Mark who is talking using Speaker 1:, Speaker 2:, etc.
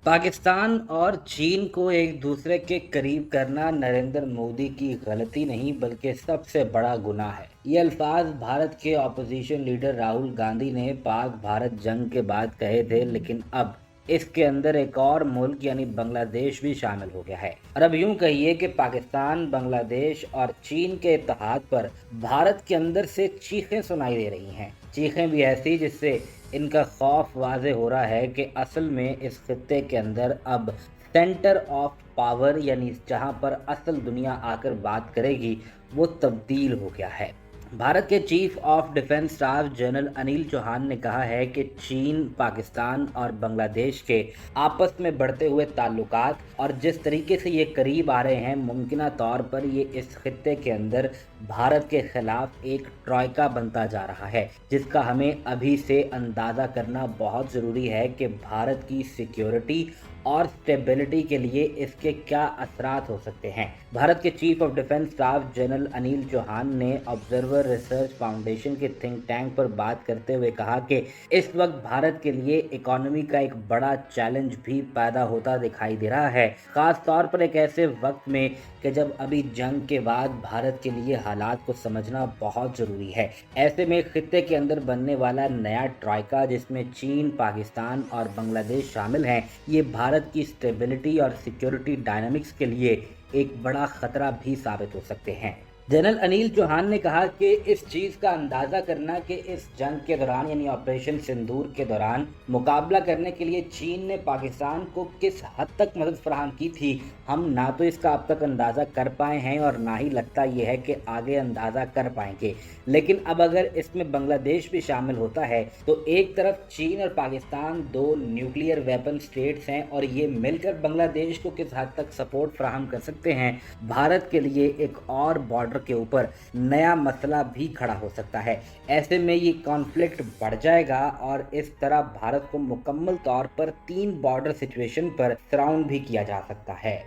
Speaker 1: पाकिस्तान और चीन को एक दूसरे के करीब करना नरेंद्र मोदी की गलती नहीं बल्कि सबसे बड़ा गुनाह है। ये अल्फाज भारत के ऑपोजिशन लीडर राहुल गांधी ने पाक भारत जंग के बाद कहे थे, लेकिन अब इसके अंदर एक और मुल्क यानी बांग्लादेश भी शामिल हो गया है। और अब यूं कहिए कि पाकिस्तान, बांग्लादेश और चीन के इत्तेहाद पर भारत के अंदर से चीखें सुनाई दे रही हैं। चीखें भी ऐसी जिससे इनका खौफ वाज़े हो रहा है कि असल में इस खित्ते के अंदर अब सेंटर ऑफ पावर यानी जहां पर असल दुनिया आकर बात करेगी वो तब्दील हो गया है। भारत के chief of defence staff general Anil Chauhan ने कहा है कि चीन, पाकिस्तान और बांग्लादेश के आपस में बढ़ते हुए ताल्लुकात और जिस तरीके से ये करीब आ रहे हैं, मुमकिन तौर पर ये इस खित्ते के अंदर भारत के खिलाफ एक ट्रॉयका बनता जा रहा है, जिसका हमें अभी से अंदाज़ा करना बहुत ज़रूरी है कि भारत की सिक्योरिटी और स्टेबिलिटी के लिए इसके क्या असरात हो सकते हैं। भारत के chief of defence staff general Anil Chauhan ने ऑब्जर्वर रिसर्च फाउंडेशन के थिंक टैंक पर बात करते हुए कहा कि इस वक्त भारत के लिए इकोनॉमी का एक बड़ा चैलेंज भी पैदा होता दिखाई दे रहा है, खास तौर पर एक ऐसे वक्त में कि जब अभी जंग के बाद भारत के लिए हालात को समझना बहुत ज़रूरी है। ऐसे में खित्ते के अंदर बनने वाला नया ट्राइका जिसमें चीन, पाकिस्तान और बांग्लादेश शामिल हैं, ये भारत की स्टेबिलिटी और सिक्योरिटी डायनामिक्स के लिए एक बड़ा खतरा भी साबित हो सकते हैं। जनरल अनिल चौहान ने कहा कि इस चीज़ का अंदाज़ा करना कि इस जंग के दौरान यानी ऑपरेशन सिंदूर के दौरान मुकाबला करने के लिए चीन ने पाकिस्तान को किस हद तक मदद फराहम की थी, हम ना तो इसका अब तक अंदाज़ा कर पाए हैं और ना ही लगता ये है कि आगे अंदाज़ा कर पाएंगे। लेकिन अब अगर इसमें बांग्लादेश भी शामिल होता है तो एक तरफ चीन और पाकिस्तान दो न्यूक्लियर वेपन स्टेट्स हैं और ये मिलकर बांग्लादेश को किस हद तक सपोर्ट फराहम कर सकते हैं, भारत के लिए एक और बॉर्डर के ऊपर नया मसला भी खड़ा हो सकता है। ऐसे में ये कॉन्फ्लिक्ट बढ़ जाएगा और इस तरह भारत को मुकम्मल तौर पर 3 बॉर्डर सिचुएशन पर सराउंड भी किया जा सकता है।